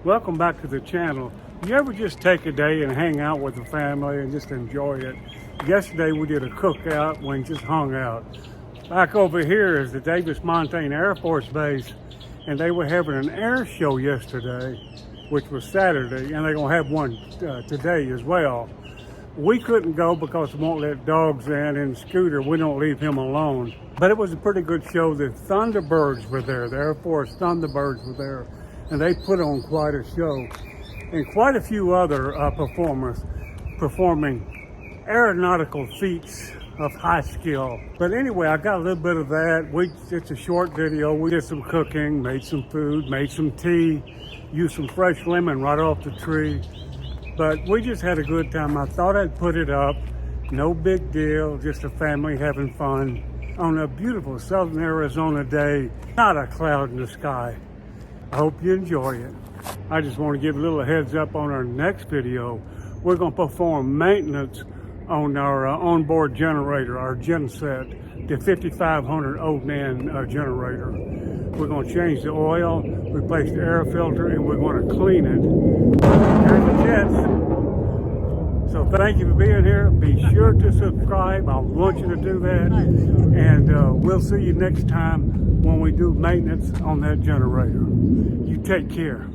Welcome back to the channel. You ever just take a day and hang out with the family and just enjoy it? Yesterday we did a cookout when we just hung out. Back over here is the Davis-Montane Air Force Base, and they were having an air show yesterday, which was Saturday, and they're gonna have one today as well. We couldn't go because we won't let dogs in, and Scooter, we don't leave him alone. But it was a pretty good show. The Thunderbirds were there, the Air Force Thunderbirds were there, and they put on quite a show. And quite a few other performers performing aeronautical feats of high skill. But anyway, I got a little bit of that. It's a short video. We did some cooking, made some food, made some tea, used some fresh lemon right off the tree. But we just had a good time. I thought I'd put it up. No big deal, just a family having fun on a beautiful southern Arizona day. Not a cloud in the sky. I hope you enjoy it. I just want to give a little heads up on our next video. We're going to perform maintenance on our onboard generator, our genset, the 5500 Onan generator. We're going to change the oil, replace the air filter, and we're going to clean it. There's the jets. So thank you for being here. Be sure to subscribe. I want you to do that. And we'll see you next time when we do maintenance on that generator. You take care.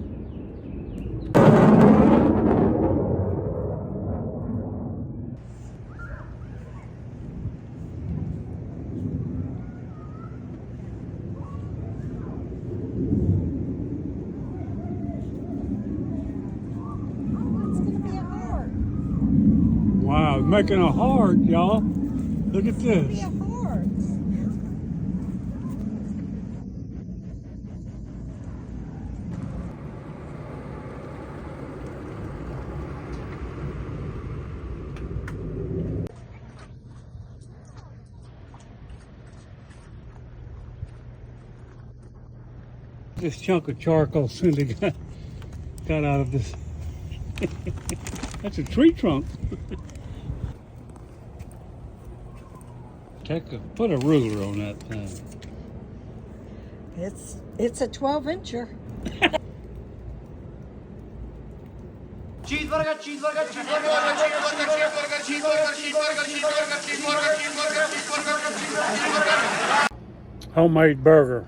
Wow, making a heart, y'all. Look at this. This chunk of charcoal Cindy got out of this. That's a tree trunk. Put a ruler on that thing. It's a 12-incher. Cheeseburger, cheeseburger, cheeseburger, cheeseburger, cheeseburger, cheeseburger, cheeseburger, cheeseburger, cheeseburger, cheeseburger, cheeseburger. Homemade burger.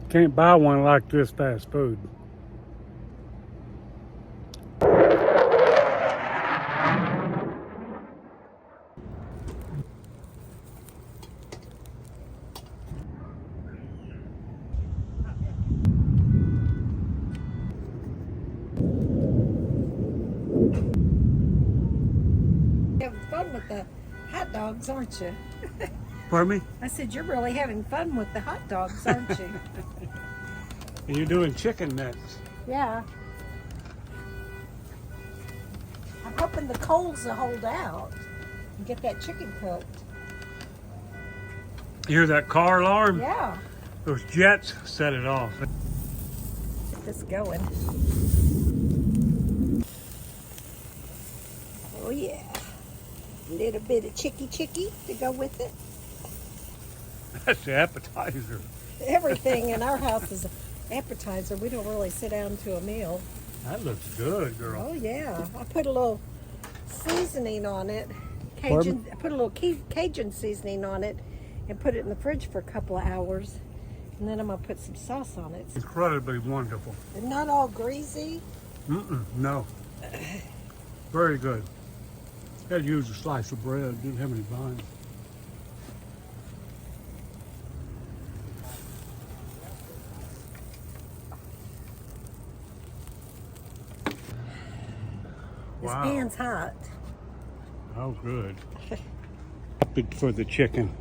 Can't buy one like this fast food. Having fun with the hot dogs, aren't you? Pardon me? I said, you're really having fun with the hot dogs, aren't you? And you're doing chicken next. Yeah. I'm hoping the coals will hold out and get that chicken cooked. You hear that car alarm? Yeah. Those jets set it off. Get this going. Oh yeah. A little bit of chicky to go with it. That's the appetizer. Everything in our house is an appetizer. We don't really sit down to a meal. That looks good, girl. Oh yeah. I put a little seasoning on it. Pardon? I put a little Cajun seasoning on it and put it in the fridge for a couple of hours. And then I'm going to put some sauce on it. Incredibly wonderful. It's not all greasy. No. Very good. Had to use a slice of bread. Didn't have any buns. This pan's hot. Oh, good. For the chicken.